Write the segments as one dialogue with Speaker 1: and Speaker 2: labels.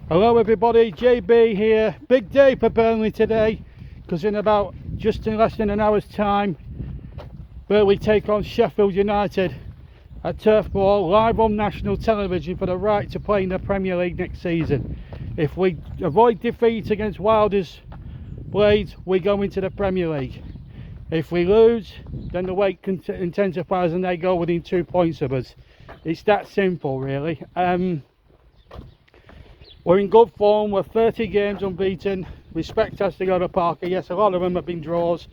Speaker 1: Hello everybody, JB here. Big day for Burnley today, because in about just in less than an hour's time Burnley take on Sheffield United at Turf Moor, live on national television for the right to play in the Premier League next season. If we avoid defeat against Wilder's Blades, we go into the Premier League. If we lose, then the wait intensifies and they go within 2 points of us. It's that simple really. We're in good form, we're 30 games unbeaten. Respect has to go to Parker. Yes, a lot of them have been draws,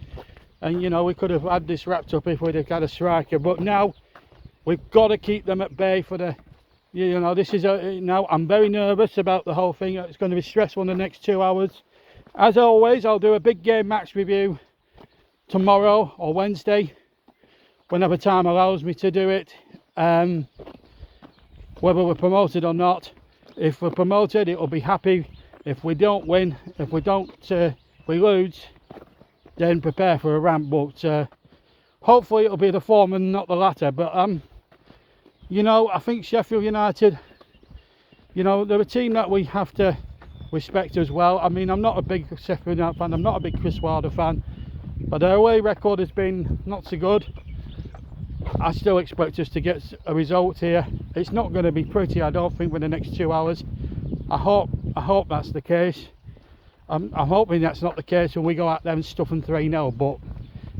Speaker 1: and you know, we could have had this wrapped up if we'd have had a striker, but now we've got to keep them at bay for the, you know, this is now I'm very nervous about the whole thing. It's going to be stressful in the next 2 hours. As always, I'll do a big game match review tomorrow or Wednesday, whenever time allows me to do it, whether we're promoted or not. If we're promoted, it will be happy. If we don't win, if we lose, then prepare for a ramp. But hopefully it'll be the former and not the latter. But you know, I think Sheffield United, you know, they're a team that we have to respect as well. I mean, I'm not a big Sheffield United fan, I'm not a big Chris Wilder fan, but their away record has been not so good. I still expect us to get a result here. It's not going to be pretty, I don't think, within the next 2 hours. I hope that's the case. I'm hoping that's not the case when we go out there and stuff them 3-0, but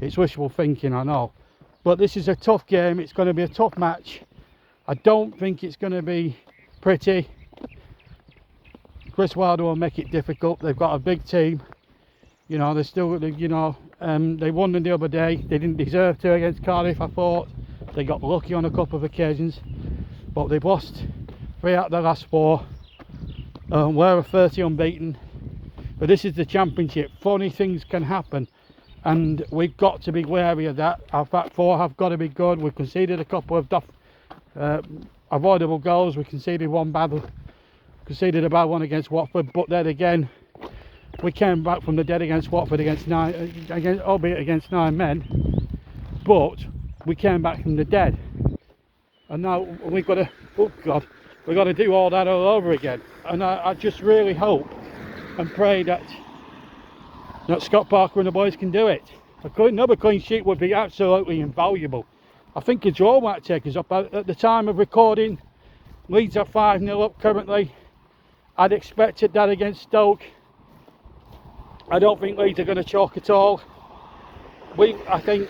Speaker 1: it's wishful thinking, I know. But this is a tough game, it's going to be a tough match. I don't think it's going to be pretty. Chris Wilder will make it difficult. They've got a big team. You know, they're still, you know, they won the other day. They didn't deserve to against Cardiff, I thought. They got lucky on a couple of occasions, but they've lost 3 out of their last 4. We're 30 unbeaten, but this is the Championship. Funny things can happen, and we've got to be wary of that. Our back 4 have got to be good. We've conceded a couple of avoidable goals. We conceded a bad one against Watford, but then again, we came back from the dead against Watford, albeit against 9 men, but we came back from the dead, and now we've got to, oh God, we've got to do all that all over again. And I just really hope and pray that Scott Parker and the boys can do it. Another clean sheet would be absolutely invaluable. I think a draw might take us up. At the time of recording, Leeds are 5-0 up currently. I'd expected that against Stoke. I don't think Leeds are going to chalk at all. I think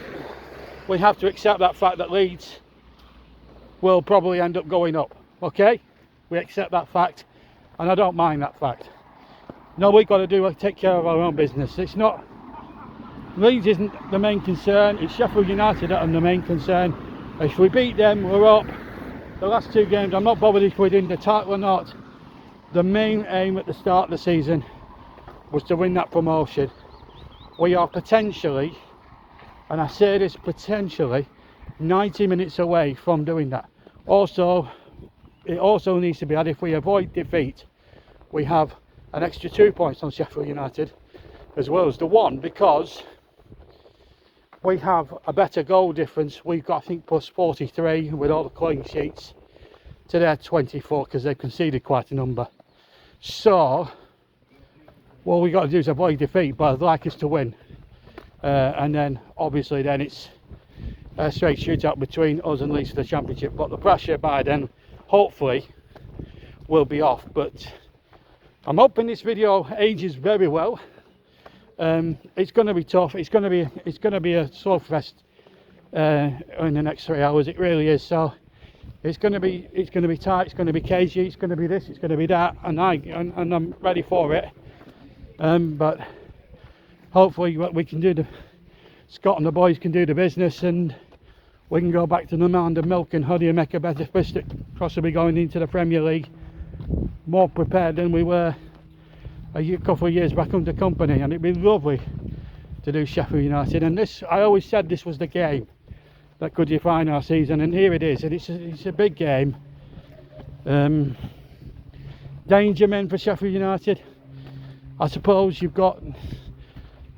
Speaker 1: we have to accept that fact that Leeds will probably end up going up. Okay, we accept that fact, and I don't mind that fact. No, we've got to do take care of our own business. It's not, Leeds isn't the main concern. It's Sheffield United that are the main concern. If we beat them, we're up. The last 2 games, I'm not bothered if we win the title or not. The main aim at the start of the season was to win that promotion. We are potentially, and I say this potentially, 90 minutes away from doing that. Also, it also needs to be added, if we avoid defeat, we have an extra 2 points on Sheffield United as well as the 1, because we have a better goal difference. We've got, I think, plus 43 with all the clean sheets to their 24, because they've conceded quite a number. So what we got to do is avoid defeat, but I'd like us to win, and then obviously then it's a straight shootout between us and Leeds for the Championship. But the pressure by then hopefully will be off. But I'm hoping this video ages very well. It's going to be tough. It's going to be a slugfest in the next 3 hours. It really is. So it's going to be tight. It's going to be cagey. It's going to be this. It's going to be that, and I'm ready for it. But hopefully we can Scott and the boys can do the business, and we can go back to the mound of milk and honey and make a better fist at possibly going into the Premier League more prepared than we were a couple of years back under Company. And it'd be lovely to do Sheffield United, and this, I always said this was the game that could define our season, and here it is. And it's a big game. Danger men for Sheffield United. I suppose you've got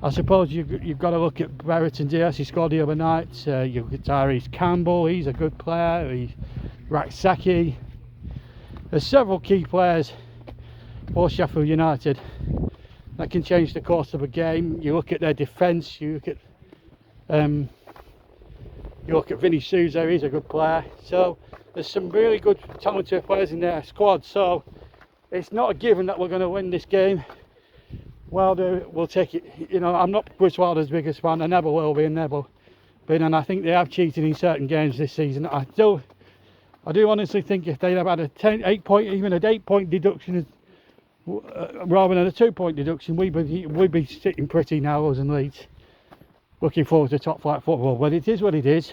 Speaker 1: to look at Brereton Diaz. He scored the other night. You've got Tyrese Campbell, he's a good player. Raksaki. There's several key players for Sheffield United. That can change the course of a game. You look at their defence, you look at Vinny Souza, he's a good player. So there's some really good talented players in their squad, so it's not a given that we're going to win this game. Wilder will take it. You know, I'm not Chris Wilder's biggest fan, I never will be and never been, and I think they have cheated in certain games this season. I do honestly think if they'd have had an 8 point deduction rather than a 2 point deduction, we'd be sitting pretty now, us and Leeds, looking forward to top flight football. But it is what it is.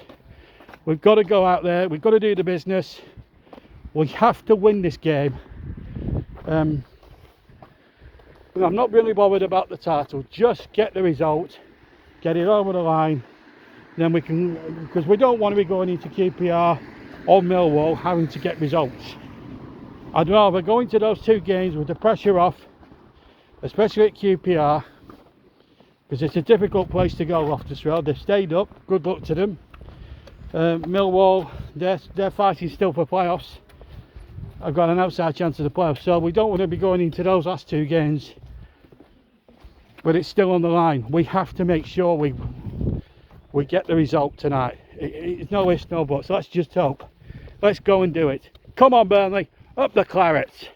Speaker 1: We've got to go out there, we've got to do the business, we have to win this game. I'm not really bothered about the title, just get the result, get it over the line, then we can, because we don't want to be going into QPR or Millwall having to get results. I'd rather go into those 2 games with the pressure off, especially at QPR, because it's a difficult place to go. Loftus Road, they've stayed up, good luck to them. Millwall, they're fighting still for playoffs. I've got an outside chance of the playoffs, so we don't want to be going into those last 2 games, but it's still on the line. We have to make sure we get the result tonight. It's no ifs, no buts. Let's just hope. Let's go and do it. Come on, Burnley, up the Clarets.